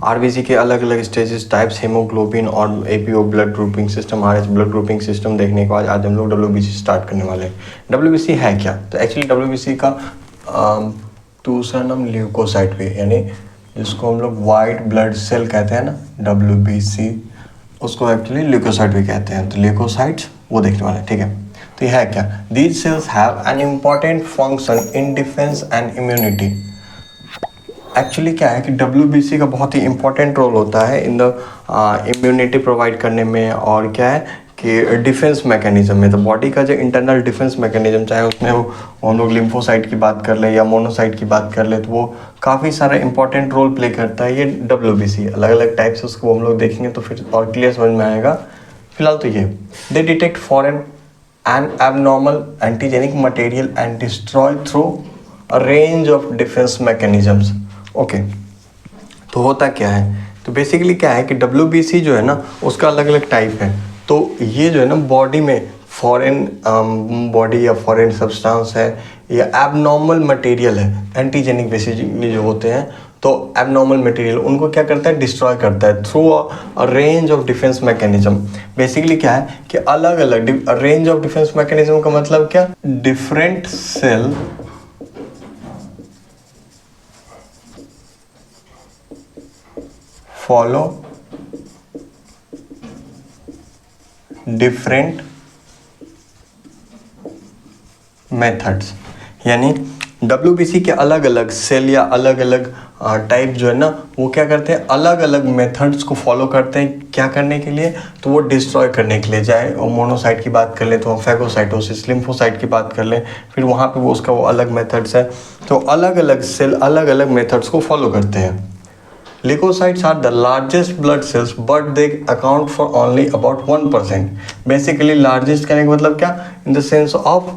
RBC के अलग अलग स्टेजेस, टाइप्स, हीमोग्लोबिन और APO blood grouping system, RH blood grouping system देखने के बाद आज हम लोग डब्ल्यूबीसी स्टार्ट करने वाले हैं। डब्ल्यूबीसी है क्या? तो एक्चुअली डब्ल्यूबीसी का दूसरा नाम ल्यूकोसाइट भी, यानी जिसको हम लोग वाइट ब्लड सेल कहते हैं ना, डब्ल्यूबीसी, उसको एक्चुअली ल्यूकोसाइट भी कहते हैं। तो ल्यूकोसाइट्स वो देखने वाले हैं, ठीक है। तो यह है क्या? These cells have an important function in defence and immunity. Actually क्या है कि डब्ल्यूबीसी का बहुत ही इंपॉर्टेंट रोल होता है इन द इम्यूनिटी प्रोवाइड करने में, और क्या है कि डिफेंस मैकेनिज्म में। तो बॉडी का जो इंटरनल डिफेंस मैकेनिज्म, चाहे उसमें वो हम लोग लिम्फोसाइट की बात कर ले या मोनोसाइट की बात कर ले, तो वो काफ़ी सारा इंपॉर्टेंट रोल प्ले करता है ये डब्ल्यूबीसी। अलग अलग टाइप्स उसको हम लोग देखेंगे तो फिर और क्लियर समझ में आएगा। फिलहाल तो ये दे detect foreign and abnormal antigenic material and destroy through a range of defence mechanisms. Okay, तो होता क्या है? तो बेसिकली क्या है कि डब्ल्यूबीसी जो है ना, उसका अलग अलग टाइप है। तो ये जो है ना, बॉडी में फॉरेन बॉडी या फॉरेन सब्सटेंस है या एबनॉर्मल मटेरियल है, एंटीजेनिक बेसिकली जो होते हैं, तो एबनॉर्मल मटेरियल उनको क्या करता है? डिस्ट्रॉय करता है through a range of defence mechanism. Basically क्या है कि अलग अलग रेंज ऑफ डिफेंस मैकेनिज्म का मतलब क्या? Different cell follow different methods, यानी डब्ल्यूबीसी के अलग अलग सेल या अलग अलग टाइप जो है ना, वो क्या करते हैं? अलग अलग मेथड्स को फॉलो करते हैं। क्या करने के लिए? तो वो डिस्ट्रॉय करने के लिए। चाहे मोनोसाइट की बात कर ले तो हम फैगोसाइटोसिस, लिम्फोसाइट की बात कर लें, फिर वहाँ पे वो उसका वो अलग मेथड्स है। तो अलग अलग सेल अलग अलग मेथड्स को फॉलो करते हैं। Leukocytes are the largest blood cells, but they account for only about 1%. Basically largest कहने का मतलब क्या? In the sense of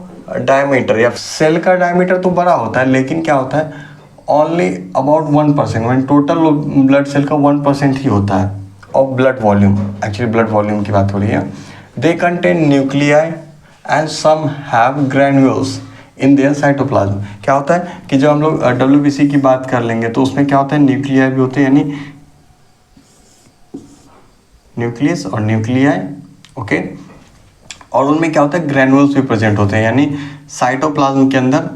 diameter, या सेल का डायमीटर तो बड़ा होता है, लेकिन क्या होता है? Only about 1%, when total blood cell का 1% ही होता है of blood volume। Actually blood volume की बात हो रही है। They contain nuclei and some have granules in their cytoplasm. क्या होता है कि जब हम लोग डब्ल्यूबीसी की बात कर लेंगे तो उसमें क्या होता है? न्यूक्लियाई भी होते हैं, यानी न्यूक्लियस और न्यूक्लियाई, ओके। और उनमें क्या होता है? ग्रैन्युल्स भी प्रेजेंट होते हैं, यानी साइटोप्लाज्म के अंदर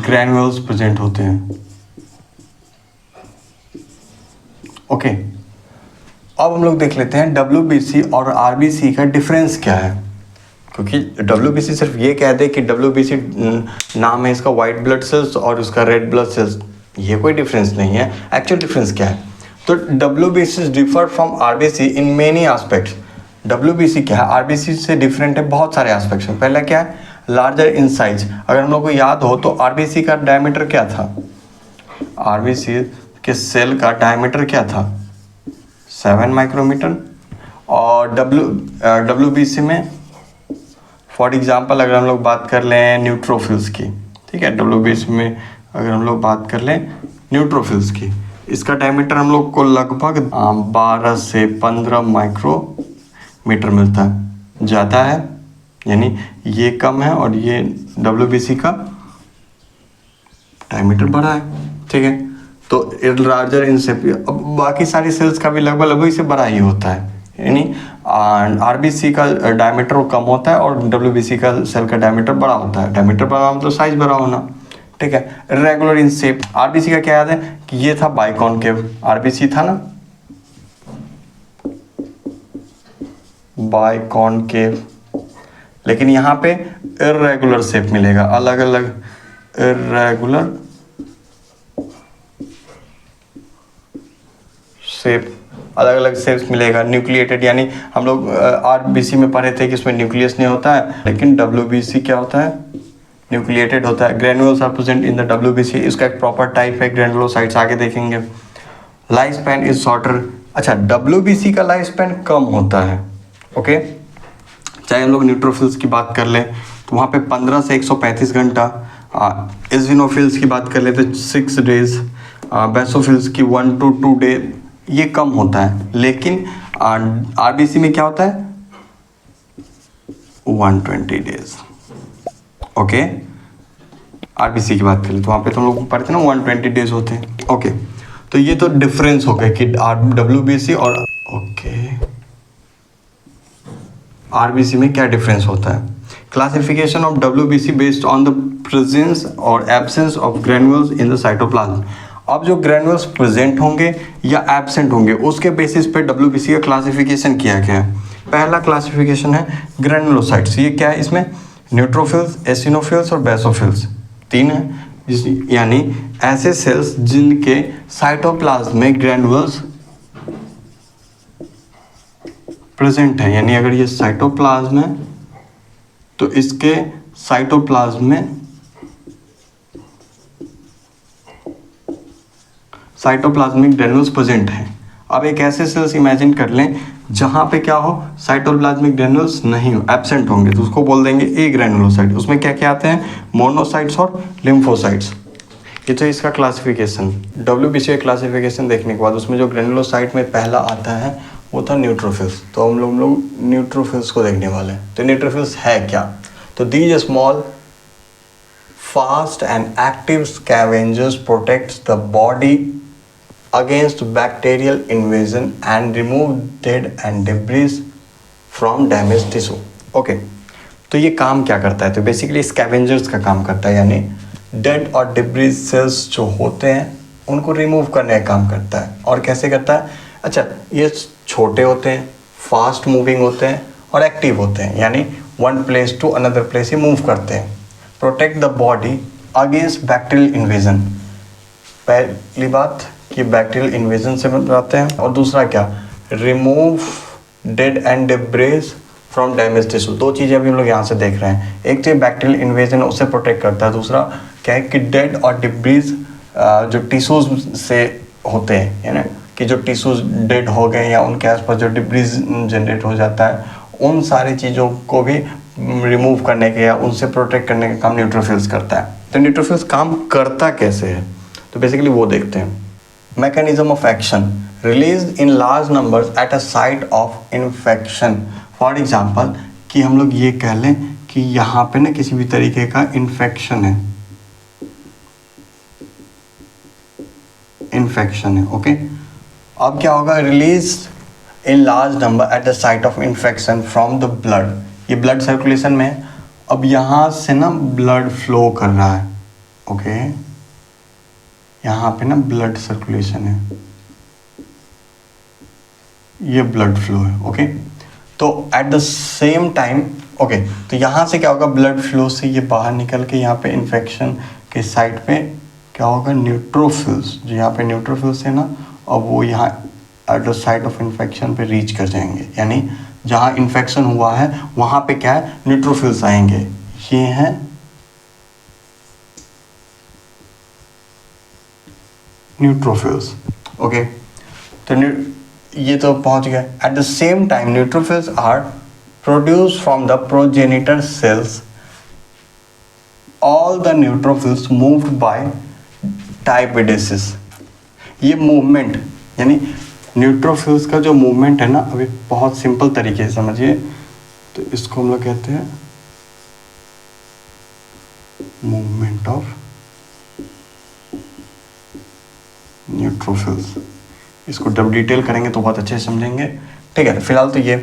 ग्रैन्युल्स प्रेजेंट होते हैं, ओके। अब हम लोग देख लेते हैं डब्ल्यूबीसी और आरबीसी का डिफरेंस क्या है, क्योंकि डब्ल्यूबीसी सिर्फ ये कह दे कि डब्ल्यूबीसी नाम है इसका वाइट ब्लड सेल्स और उसका रेड ब्लड सेल्स, ये कोई डिफरेंस नहीं है। एक्चुअल डिफरेंस क्या है? तो WBC differ from RBC in many aspects. WBC क्या है? आरबीसी से डिफरेंट है बहुत सारे एस्पेक्ट्स में। पहला क्या है? Larger in size. अगर हम लोग को याद हो तो आरबीसी का डायमीटर क्या था? आरबीसी के सेल का डायमीटर क्या था? 7 माइक्रोमीटर। और डब्ल्यूबीसी में फॉर एग्जाम्पल अगर हम लोग बात कर लें न्यूट्रोफिल्स की, ठीक है, डब्ल्यूबीसी में अगर हम लोग बात कर लें न्यूट्रोफिल्स की, इसका डायमीटर हम लोग को लगभग 12 से 15 माइक्रोमीटर मिलता है। ज़्यादा है, यानी ये कम है और ये डब्ल्यूबीसी का डायमीटर बड़ा है, ठीक है। तो लार्जर इन से अब बाकी सारी सेल्स का भी लगभग लगभग इससे बड़ा ही होता है, यानी आरबीसी का डायमीटर कम होता है और डब्ल्यूबीसी का सेल का डायमीटर बड़ा होता है। डायमीटर बड़ा मतलब साइज बड़ा होना, ठीक है। Regular in shape. आरबीसी का क्या याद है कि ये था बाइकॉनकेव, आरबीसी था ना बाइकॉनकेव, लेकिन यहाँ पे इर्रेगुलर शेप मिलेगा, अलग अलग इर्रेगुलर शेप, अलग अलग शेप्स मिलेगा। न्यूक्लिएटेड, यानी हम लोग आरबीसी में पढ़े थे कि इसमें न्यूक्लियस नहीं होता है, लेकिन डब्ल्यूबीसी क्या होता है? न्यूक्लिएटेड होता है। Granules are present in the WBC, इसका एक प्रॉपर टाइप है ग्रेनुलोसाइट्स, आगे देखेंगे। Life span is shorter. अच्छा, डब्ल्यूबीसी का लाइफ स्पैन कम होता है, ओके। चाहे हम लोग न्यूट्रोफिल्स की बात कर लें तो वहाँ पे 15 से 135 घंटा। एसिनोफिल्स की बात कर ले तो 6 डेज, बेसोफिल्स की 1 to 2 डे, ये कम होता है। लेकिन आरबीसी में क्या होता है? 120 डेज, ओके। आरबीसी की बात करें तो वहाँ पे तो हम लोग पढ़ते हैं ना 120 डेज होते हैं, ओके। तो ये तो डिफरेंस हो गया कि WBC और RBC में क्या डिफरेंस होता है। Classification of WBC based on the presence और absence of granules in the cytoplasm. अब जो ग्रेन्यूल्स प्रेजेंट होंगे या एब्सेंट होंगे उसके बेसिस पे WBC का क्लासिफिकेशन किया गया है। पहला क्लासिफिकेशन है ग्रेनुलोसाइट्स। ये क्या है, इसमें न्यूट्रोफिल्स, एसिनोफिल्स और बेसोफिल्स 3 है, यानी ऐसे सेल्स जिनके साइटोप्लाज्म में ग्रेनुल्स प्रेजेंट है, यानी अगर ये साइटोप्लाज्म है तो इसके साइटोप्लाज्म में साइटोप्लाज्मिक ग्रेनुल्स प्रेजेंट हैं। अब एक ऐसे सेल्स इमेजिन कर लें जहां पे क्या हो, साइटोप्लाज्मिक ग्रेनुल्स नहीं हो, एब्सेंट होंगे, तो उसको बोल देंगे ए ग्रेनुलोसाइट। उसमें क्या क्या आते हैं, मोनोसाइट्स और लिम्फोसाइट्स। ये तो इसका क्लासिफिकेशन। WBC क्लासिफिकेशन देखने के बाद उसमें जो ग्रेनुलोसाइट में पहला आता है वो था न्यूट्रोफिल्स। तो हम लोग न्यूट्रोफिल्स को देखने वाले हैं। तो न्यूट्रोफिल्स है क्या, तो these small fast and active scavengers protects the body against bacterial invasion and remove dead and debris from damaged tissue. Okay, तो ये काम क्या करता है, तो बेसिकली स्कैवेंजर्स का काम करता है, यानी डेड और डिब्रीज सेल्स जो होते हैं उनको रिमूव करने का काम करता है। और कैसे करता है, अच्छा ये छोटे होते हैं, फास्ट मूविंग होते हैं और एक्टिव होते हैं, यानी one place to another place ही मूव करते हैं। Protect the body against bacterial invasion, पहली बात कि बैक्टीरियल इन्वेजन से बचाते हैं, और दूसरा क्या, remove dead and debris from damage tissue. 2 चीज़ें अभी हम लोग यहाँ से देख रहे हैं, एक तो बैक्टीरियल इन्वेजन उससे प्रोटेक्ट करता है, दूसरा क्या है कि डेड और डिब्रीज जो टिश्यूज से होते हैं, यानी कि जो टिश्यूज डेड हो गए या उनके आसपास जो डिब्रीज जनरेट हो जाता है, उन सारी चीज़ों को भी रिमूव करने के या उनसे प्रोटेक्ट करने का काम न्यूट्रोफिल्स करता है। तो न्यूट्रोफिल्स काम करता कैसे है, तो बेसिकली वो देखते हैं। Mechanism of action, released in large numbers at a site of infection. For example, कि हम लोग ये कह लें कि यहाँ पे ना किसी भी तरीके का इन्फेक्शन है, ओके। अब क्या होगा, release in large number at the site of infection from the blood. ये ब्लड सर्कुलेशन में है, अब यहाँ से ना ब्लड फ्लो कर रहा है, ओके। यहाँ पे ना ब्लड सर्कुलेशन है, ये ब्लड फ्लो है, ओके। तो eight the same time, okay, तो यहाँ से क्या होगा, ब्लड फ्लो से ये बाहर निकल के यहाँ पे इन्फेक्शन के साइड पे क्या होगा, न्यूट्रोफिल्स, जो यहाँ पे न्यूट्रोफिल्स है ना, और वो यहाँ at the site of infection पे रीच कर जाएंगे, यानी जहाँ इन्फेक्शन हुआ है वहाँ पे क्या है, न्यूट्रोफिल्स आएंगे। ये हैं न्यूट्रोफिल्स, ओके। तो ये तो पहुंच गए। At the same time neutrophils are produce from the progenitor cells. All the neutrophils moved by diapedesis. ये मूवमेंट, यानी न्यूट्रोफिल्स का जो मूवमेंट है ना, अभी बहुत सिंपल तरीके से समझिए, तो इसको हम लोग कहते हैं मूवमेंट ऑफ न्यूट्रोफिल्स। इसको जब डिटेल करेंगे तो बहुत अच्छे से समझेंगे, ठीक है। फिलहाल तो ये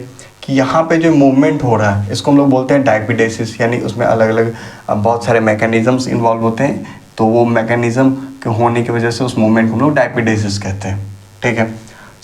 कि यहाँ पे जो मूवमेंट हो रहा है इसको हम लोग बोलते हैं डायपिडेसिस, यानी उसमें अलग अलग बहुत सारे मैकेनिज्म्स इन्वॉल्व होते हैं, तो वो मैकेनिज्म के होने की वजह से उस मूवमेंट को हम लोग डायपिडेसिस कहते हैं, ठीक है।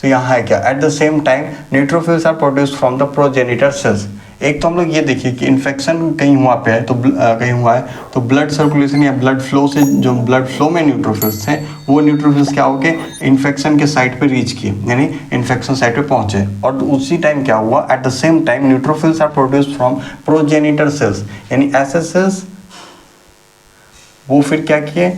तो यहाँ है क्या, at the same time neutrophils are produced from the progenitor cells. एक तो हम लोग ये देखिए कि इन्फेक्शन कहीं हुआ पे है, तो कहीं हुआ है तो ब्लड सर्कुलेशन या ब्लड फ्लो से, जो ब्लड फ्लो में न्यूट्रोफिल्स हैं वो न्यूट्रोफिल्स क्या हो गए, इन्फेक्शन के साइट पे रीच किए, यानी इन्फेक्शन साइट पे पहुंचे। और उसी टाइम क्या हुआ, at the same time neutrophils are produced from progenitor cells, यानी ऐसे सेल्स वो फिर क्या किए,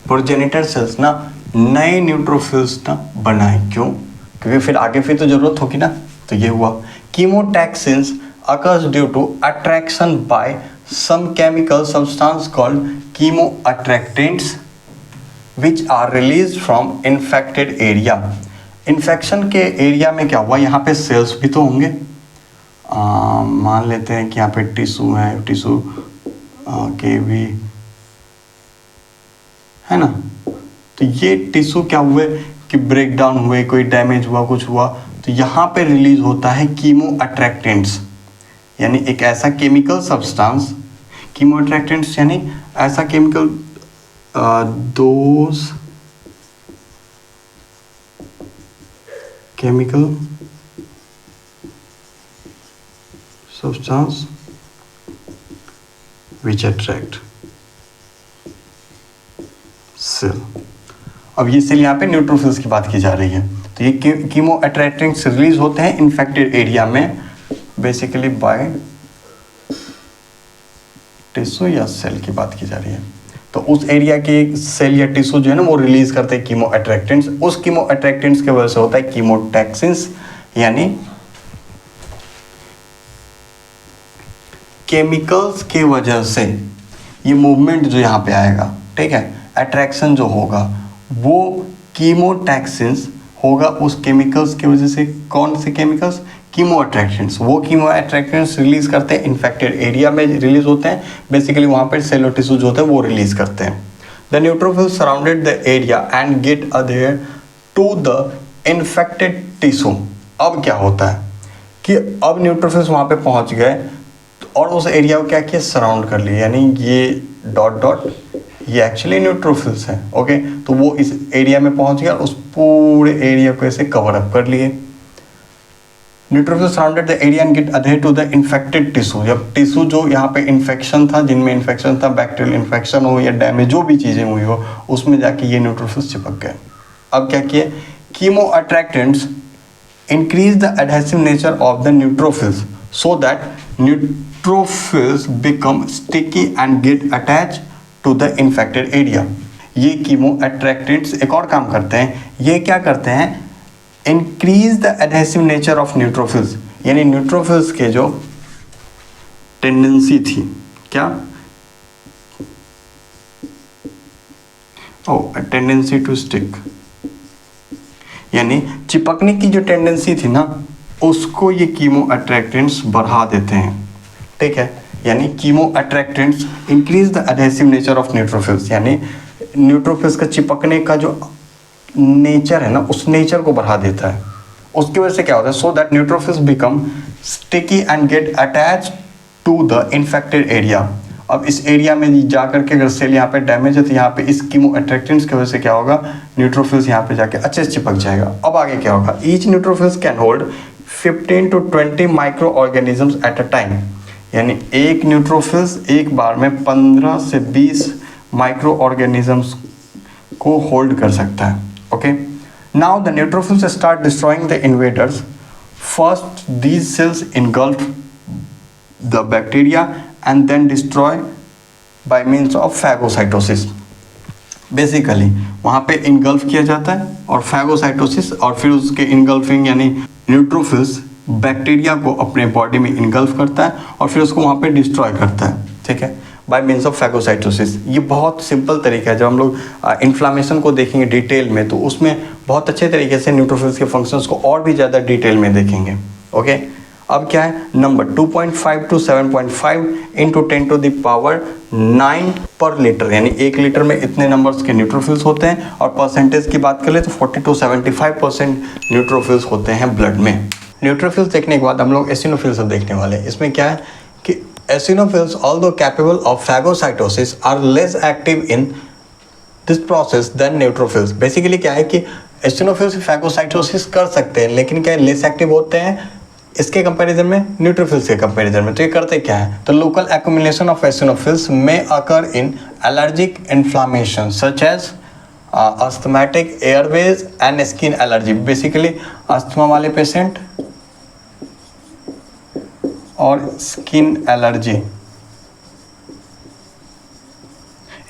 प्रोजेनिटर सेल्स ना नए न्यूट्रोफिल्स ना बनाए। क्यों, क्योंकि फिर आगे फिर तो जरूरत होगी ना, तो ये हुआ। Chemotaxis occurs due to attraction by some chemical substance called chemoattractants which are release from infected area. Infection के एरिया में क्या हुआ, यहाँ पे सेल्स भी तो होंगे, मान लेते हैं कि यहाँ पे टिश्यू है, टिश्यू के भी है ना। तो ये टिश्यू क्या हुए कि ब्रेक डाउन हुए, कोई डैमेज हुआ, कुछ हुआ, तो यहाँ पे रिलीज होता है कीमो अट्रैक्टेंट्स, यानी एक ऐसा केमिकल सब्सटेंस, कीमो अट्रैक्टेंट्स यानी ऐसा chemical those chemical substance which attract cell. अब ये सेल यहाँ पे न्यूट्रोफिल्स की बात की जा रही है। तो ये कीमो अट्रैक्टेंट्स रिलीज होते हैं इन्फेक्टेड एरिया में बेसिकली बाय टिश्यू या सेल की बात की जा रही है। तो उस एरिया के सेल या टिश्यू जो है ना वो रिलीज करते हैं कीमो अट्रैक्टेंट्स। उस कीमो अट्रैक्टेंट्स की वजह से होता है कीमोटैक्सिन्स, यानी केमिकल्स के वजह से ये मूवमेंट जो यहाँ पे आएगा, ठीक है, अट्रैक्शन जो होगा वो कीमोटैक्सिन्स होगा उस केमिकल्स की वजह से। कौन से केमिकल्स? Chemo attractants. वो कीमो अट्रैक्टेंट्स रिलीज करते हैं इन्फेक्टेड एरिया में रिलीज होते हैं, बेसिकली वहाँ पर सेल और टिश्यू जो होते हैं वो रिलीज करते हैं। The neutrophils surrounded the area and get adhere to the infected tissue. अब क्या होता है कि अब न्यूट्रोफिल्स वहाँ पे पहुँच गए और उस एरिया को क्या किया, सराउंड कर लिया, यानी ये डॉट डॉट ये एक्चुअली न्यूट्रोफिल्स है। ओके, तो वो इस एरिया में पहुंच गया, उस पूरे एरिया को ऐसे कवर अप कर लिए। Neutrophils surrounded the area and get adhere to the infected tissue. जब टिश्यू जो यहाँ पे इन्फेक्शन था, जिनमें इन्फेक्शन था, बैक्टीरियल इन्फेक्शन हो या डैमेज जो भी चीज़ें हुई हो, उसमें जाके ये न्यूट्रोफिल्स चिपक गए। अब क्या किए, chemo attractants increase the adhesive nature of the neutrophils so that neutrophils become sticky and get attached to the infected area। ये कीमो अट्रैक्टेंट्स एक और काम करते हैं, ये क्या करते हैं, increase the adhesive nature of neutrophils, यानी न्यूट्रोफिल्स के जो टेंडेंसी थी, क्या टेंडेंसी टू स्टिक, यानी चिपकने की जो टेंडेंसी थी ना उसको ये कीमो अट्रैक्टेंट्स बढ़ा देते हैं, ठीक है। यानी chemo attractants increase the adhesive nature of neutrophils, यानी न्यूट्रोफिल्स का चिपकने का जो नेचर है ना उस नेचर को बढ़ा देता है। उसकी वजह से क्या होता है, so that neutrophils become sticky and get attach to the infected area. अब इस एरिया में जाकर के अगर सेल यहाँ पे डैमेज है तो यहाँ पे इस कीमो अट्रैक्टेंट्स की वजह से क्या होगा, न्यूट्रोफिल्स यहाँ पे जाके अच्छे से चिपक जाएगा। अब आगे क्या होगा, each neutrophils can hold 15 to 20 micro organisms at a time, यानी एक न्यूट्रोफिल्स एक बार में 15 से 20 माइक्रो ऑर्गेनिजम्स को होल्ड कर सकता है। Okay, now the neutrophils start destroying the invaders. First these cells engulf the bacteria and then destroy by means of phagocytosis। Basically वहाँ पे इनगल्फ किया जाता है और फैगोसाइटोसिस, और फिर उसके इनगल्फिंग यानी न्यूट्रोफिल्स बैक्टीरिया को अपने बॉडी में इनगल्फ करता है और फिर उसको वहाँ पे डिस्ट्रॉय करता है, ठीक है, बाय मीन्स ऑफ फैगोसाइटोसिस। ये बहुत सिंपल तरीका है। जब हम लोग इन्फ्लामेशन को देखेंगे डिटेल में तो उसमें बहुत अच्छे तरीके से न्यूट्रोफिल्स के फंक्शंस को और भी ज़्यादा डिटेल में देखेंगे। ओके, अब क्या है, number 2.5 to 7.5 into 10 to the power 9 पर लीटर, यानी 1 लीटर में इतने नंबर्स के न्यूट्रोफिल्स होते हैं। और परसेंटेज की बात करें तो 40 to 75% न्यूट्रोफिल्स होते हैं ब्लड में। न्यूट्रोफिल्स देखने के बाद हम लोग एसिनोफिल्स अब देखने वाले हैं। इसमें क्या है कि eosinophils although capable of phagocytosis are less active in this process then neutrophils. Basically क्या है कि एसिनोफिल्स फैगोसाइटोसिस कर सकते हैं लेकिन क्या लेस एक्टिव होते हैं इसके कंपैरिजन में, न्यूट्रोफिल्स के कंपैरिजन में। तो ये करते क्या है, तो लोकल एक्यूमुलेशन ऑफ एसिनोफिल्स में occur in allergic inflammation such as asthmatic airways and skin allergy. Basically asthma वाले पेशेंट और स्किन एलर्जी,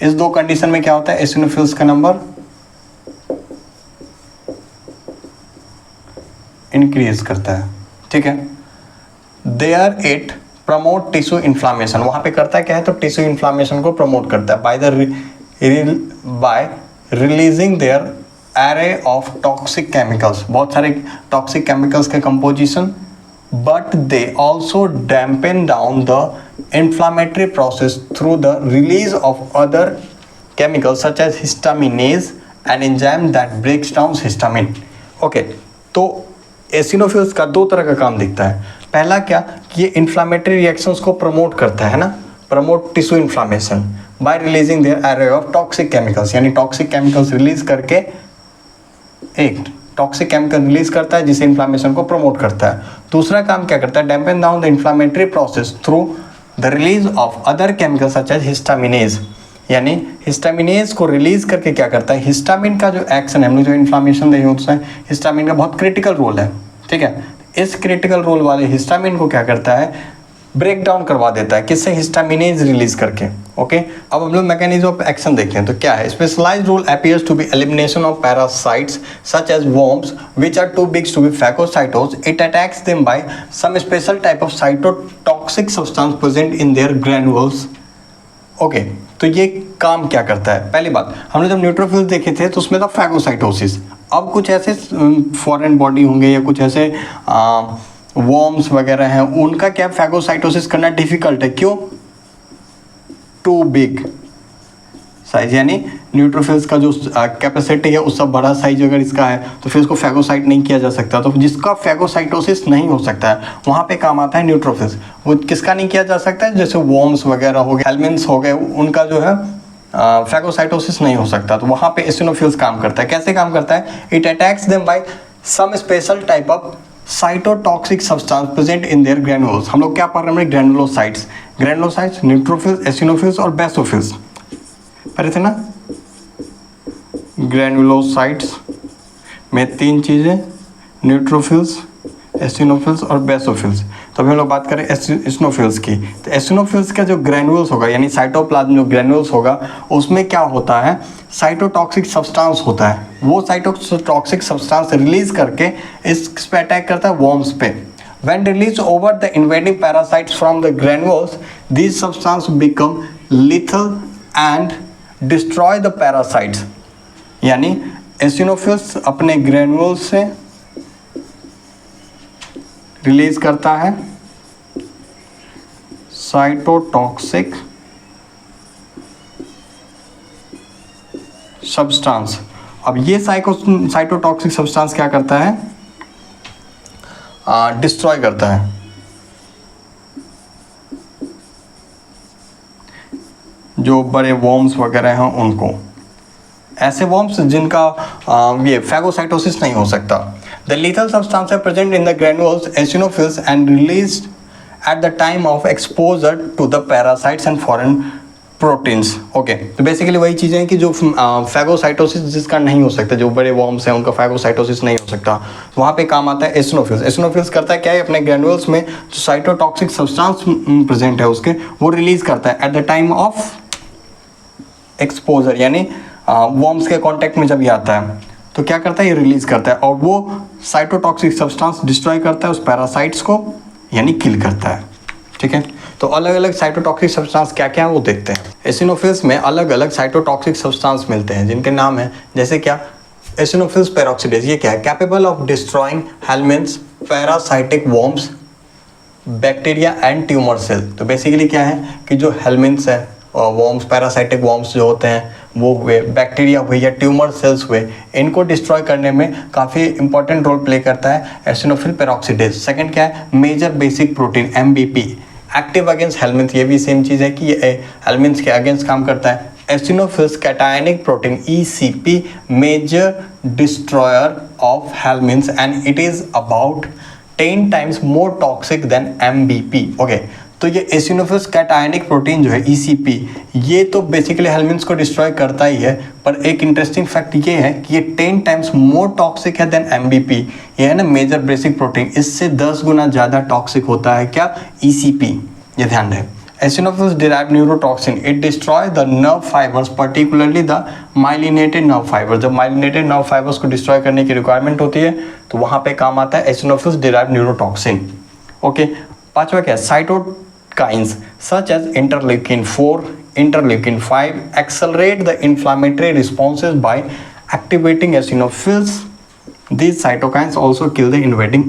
इस दो कंडीशन में क्या होता है, एसिनोफिल्स का नंबर इंक्रीज करता है, ठीक है। There it promote tissue inflammation, वहां पे करता है क्या है, तो टिश्यू इन्फ्लामेशन को प्रमोट करता है by releasing their array of toxic chemicals, बहुत सारे टॉक्सिक केमिकल्स के composition. But they also dampen down the inflammatory process through the release of other chemical such as histaminase, an enzyme that breaks down histamine. Okay, तो eosinophils का दो तरह का काम दिखता है. पहला क्या कि ये इन्फ्लामेटरी रिएक्शंस को प्रमोट करता है ना, promote tissue inflammation by releasing their array of toxic chemicals, यानी टॉक्सिक केमिकल्स रिलीज करके एक टॉक्सिक केमिकल रिलीज करता है जिसे इन्फ्लामेशन को प्रमोट करता है. दूसरा काम क्या करता है, dampen down the inflammatory process through the release of other chemicals such as histaminase, यानी हिस्टामिनेज को रिलीज करके क्या करता है, हिस्टामिन का जो एक्शन है, हम लोग जो इन्फ्लामेशन देखे होता है, हिस्टामिन का बहुत क्रिटिकल रोल है. ठीक है, इस क्रिटिकल रोल वाले हिस्टामिन को क्या करता है, ब्रेक डाउन करवा देता है, किससे, हिस्टामिनेज रिलीज करके. ओके, अब हम लोग मैकेनिज्म ऑफ एक्शन देखते हैं. तो क्या है, specialized role appears to be elimination of parasites such as worms which are too big to be phagocytosed. It attacks them by some special type of cytotoxic substance present in their granules. Okay, तो ये काम क्या करता है, पहली बात हमने जब न्यूट्रोफिल्स देखे थे तो उसमें था फैगोसाइटोसिस. अब कुछ ऐसे फॉरेन बॉडी होंगे या कुछ ऐसे वर्म्स वगैरह हैं, उनका क्या फैगोसाइटोसिस करना डिफिकल्ट है. क्यों, टू बिग साइज, यानी न्यूट्रोफिल्स का जो कैपेसिटी है उससे बड़ा साइज अगर इसका है तो फिर इसको फैगोसाइट नहीं किया जा सकता. तो जिसका फैगोसाइटोसिस नहीं हो सकता है वहाँ पे काम आता है न्यूट्रोफिल्स. वो किसका नहीं किया जा सकता है, जैसे वर्म्स वगैरह हो गए, हेलमिन्स हो गए, उनका जो है फैगोसाइटोसिस नहीं हो सकता. तो वहाँ पे एसिनोफिल्स काम करता है. कैसे काम करता है, it attacks them by some special type of cytotoxic substance present in their granules. हम लोग क्या पढ़ रहे हैं, ग्रैनुलोसाइट्स. ग्रैनुलोसाइट्स, न्यूट्रोफिल्स, एसिनोफिल्स और बेसोफिल्स पढ़े थे ना. ग्रैनुलोसाइट्स में तीन चीज़ें, न्यूट्रोफिल्स, एसिनोफिल्स और बेसोफिल्स. तो अभी हम लोग बात करें एसिनोफिल्स की. तो एसिनोफिल्स का जो ग्रैनुल्स होगा, यानी साइटोप्लाज्म जो ग्रैनुल्स होगा, उसमें क्या होता है, साइटोटॉक्सिक सब्सटेंस होता है. वो साइटोटॉक्सिक सब्सटेंस रिलीज करके इस पे अटैक करता है वर्म्स पे. When released over the invading parasites from the granules, these substances become lethal and destroy the parasites. यानी एसिनोफिल्स अपने ग्रैनुल्स से रिलीज करता है साइटोटॉक्सिक सब्सटेंस. अब ये साइटोटॉक्सिक सब्सटेंस क्या करता है, डिस्ट्रॉय करता है. जो बड़े वर्म्स वगैरह हैं उनको, ऐसे वर्म्स जिनका ये फैगोसाइटोसिस नहीं हो सकता. The lethal substance are present in the granules eosinophils and released at the time of exposure to the parasites and foreign proteins. Okay, तो बेसिकली वही चीज़ें हैं कि जो फैगोसाइटोसिस जिसका नहीं हो सकता, जो बड़े वर्म्स हैं उनका फैगोसाइटोसिस नहीं हो सकता, वहाँ पे काम आता है एसिनोफिल्स. एसिनोफिल्स करता है क्या है, अपने ग्रैनुल्स में जो साइटोटॉक्सिक सब्सटेंस प्रेजेंट है उसके वो रिलीज करता है eight the time of exposure, यानी वर्म्स के कांटेक्ट में जब ये आता है तो क्या करता है, ये रिलीज करता है और वो साइटोटॉक्सिक सब्सटेंस डिस्ट्रॉय करता है उस पैरासाइट्स को, यानी किल करता है. ठीक है, तो अलग अलग साइटोटॉक्सिक सब्सटेंस क्या क्या है वो देखते हैं. एसिनोफिल्स में अलग अलग साइटोटॉक्सिक सब्सटेंस मिलते हैं जिनके नाम है, जैसे क्या, एसिनोफिल्स पेरोक्सिडेज. ये क्या है, capable of destroying helminths, parasitic worms, bacteria and tumour cell. तो बेसिकली क्या है कि जो हेलमिन्स है, वर्म्स, पैरासाइटिक वर्म्स जो होते हैं वो हुए, बैक्टीरिया हुए या ट्यूमर सेल्स हुए, इनको डिस्ट्रॉय करने में काफ़ी इंपॉर्टेंट रोल प्ले करता है एसिनोफिल पेरोक्सिडेज. सेकंड क्या है, major basic protein MBP, active against helminths. ये भी सेम चीज़ है कि ये हेलमिन्स के अगेंस्ट काम करता है. Eosinophils cationic protein ECP, major destroyer of helminths and it is about 10 times more toxic than MBP. Okay, तो ये एसिनोफिल्स कैटायनिक प्रोटीन जो है ECP, ये तो बेसिकली हेलमिन्स को डिस्ट्रॉय करता ही है, पर एक इंटरेस्टिंग फैक्ट ये है कि ये 10 times मोर टॉक्सिक है देन MBP. ये है ना मेजर बेसिक प्रोटीन, इससे 10 गुना ज़्यादा टॉक्सिक होता है क्या, ECP. ये ध्यान रहे. Eosinophils derive neurotoxin, it destroy the nerve fibres, particularly the myelinated nerve fibre. जब माइलिनेटेड नर्व फाइबर्स को डिस्ट्रॉय करने की रिक्वायरमेंट होती है तो वहाँ पे काम आता है एसिनोफिल्स डिराइव न्यूरोटॉक्सिन. ओके, पांचवा क्या है, cytokines such as interleukin 4, interleukin 5 accelerate the inflammatory responses by activating eosinophils. These cytokines also kill the invading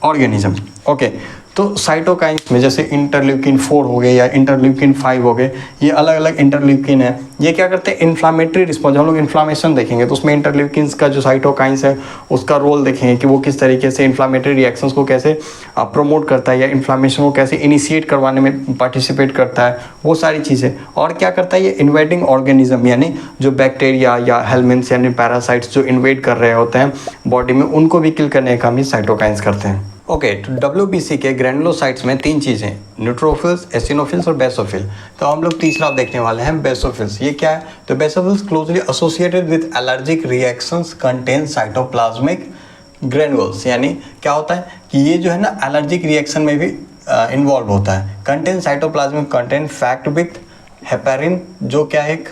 organism. Okay, तो साइटोकाइन्स में जैसे इंटरल्यूकिन 4 हो गए या इंटरल्यूकिन 5 हो गए, ये अलग अलग इंटरल्यूकिन है। ये क्या करते हैं, इन्फ्लामेटरी रिस्पॉन्स, हम लोग इन्फ्लामेशन देखेंगे तो उसमें इंटरल्यूकिन्स का जो साइटोकाइन्स है उसका रोल देखेंगे कि वो किस तरीके से इन्फ्लामेटरी रिएक्शंस को कैसे प्रमोट करता है या इन्फ्लामेशन को कैसे इनिशिएट करवाने में पार्टिसिपेट करता है, वो सारी चीज़ें। और क्या करता है ये इन्वेडिंग ऑर्गेनिज्म, यानी जो बैक्टीरिया या हेलमिन्थ्स यानी पैरासाइट्स जो इन्वेड कर रहे होते हैं बॉडी में, उनको भी किल करने का काम ये साइटोकाइन्स करते हैं। ओके, तो डब्ल्यूबीसी के ग्रैनुलोसाइट्स में 3 चीज़ें, न्यूट्रोफिल्स, एसिनोफिल्स और बेसोफिल। तो हम लोग तीसरा देखने वाले हैं बेसोफिल्स। ये क्या है, तो basophils closely associated with allergic reactions contain cytoplasmic granules, यानी क्या होता है कि ये जो है ना एलर्जिक रिएक्शन में भी इन्वॉल्व होता है। Contain cytoplasmic contain fact with heparin, जो क्या है, एक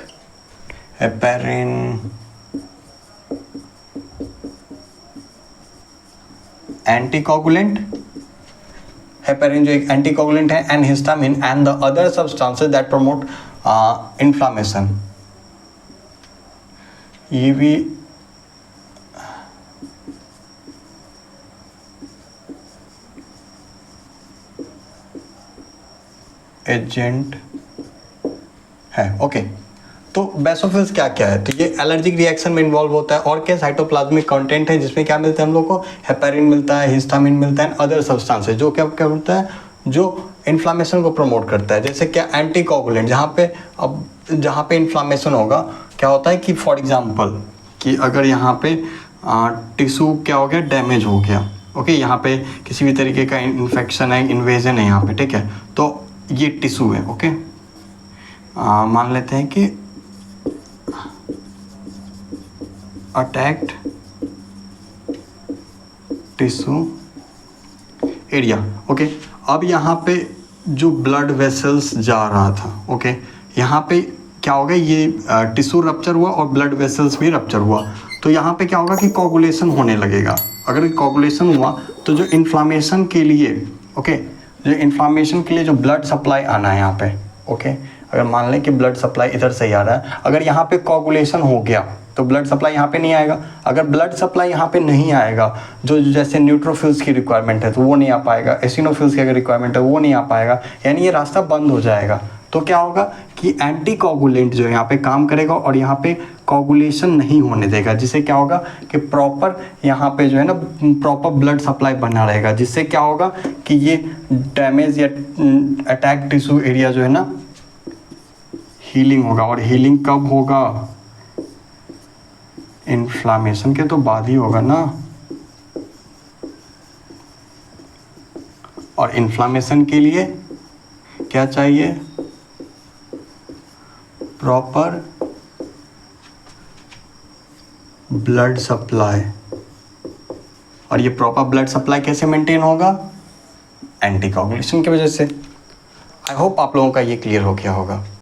हेपेरिन एंटीकोगुलेंट, हेपेरिन जो एक एंटीकोगुलेंट है, and histamine and the other substances that promote inflammation. ये भी एजेंट है। ओके, तो बेसोफिल्स क्या क्या है, तो ये एलर्जिक रिएक्शन में इन्वॉल्व होता है। और क्या, साइटोप्लाज्मिक कंटेंट है जिसमें क्या मिलता है हम लोग को, हेपेरिन मिलता है, हिस्टामिन मिलता है, अदर सब्सटेंसेस जो क्या क्या होता है, जो इन्फ्लामेशन को प्रमोट करता है। जैसे क्या, एंटीकोगुलेंट, जहाँ पे इन्फ्लामेशन होगा क्या होता है कि फॉर एग्जांपल कि अगर यहाँ पे टिश्यू क्या हो गया, डैमेज हो गया, ओके, यहाँ पे किसी भी तरीके का इन्फेक्शन है, इन्वेजन है यहाँ पे, ठीक है, तो ये टिश्यू है, ओके, मान लेते हैं कि अटैक्ड टिश्यू एरिया, ओके। अब यहाँ पे जो ब्लड वेसल्स जा रहा था, ओके, यहाँ पे क्या होगा, ये टिश्यू रप्चर हुआ और ब्लड वेसल्स भी रप्चर हुआ, तो यहाँ पे क्या होगा कि कोगुलेशन होने लगेगा। अगर कोगुलेशन हुआ तो जो इन्फ्लामेशन के लिए, ओके, जो इन्फ्लामेशन के लिए जो ब्लड सप्लाई आना है यहाँ पे, ओके, अगर मान लें कि ब्लड सप्लाई इधर से ही आ रहा है, अगर यहाँ पे कोगुलेशन हो गया तो ब्लड सप्लाई यहाँ पे नहीं आएगा। अगर ब्लड सप्लाई यहाँ पे नहीं आएगा, जो जैसे न्यूट्रोफिल्स की रिक्वायरमेंट है तो वो नहीं आ पाएगा, एसिनोफिल्स की अगर रिक्वायरमेंट है वो नहीं आ पाएगा, यानी ये रास्ता बंद हो जाएगा। तो क्या होगा कि एंटी कोगुलेंट जो यहाँ पे काम करेगा और यहाँ पे कोगुलेशन नहीं होने देगा, जिससे क्या होगा कि प्रॉपर यहाँ पे जो है ना प्रॉपर ब्लड सप्लाई बना रहेगा, जिससे क्या होगा कि ये डैमेज या अटैक टिश्यू एरिया जो है ना हीलिंग होगा। और हीलिंग कब होगा, इन्फ्लामेशन के तो बाद ही होगा ना। और इन्फ्लामेशन के लिए क्या चाहिए, प्रॉपर ब्लड सप्लाई। और ये प्रॉपर ब्लड सप्लाई कैसे मेंटेन होगा, एंटीकोगुलेशन की वजह से। आई होप आप लोगों का ये क्लियर हो गया होगा।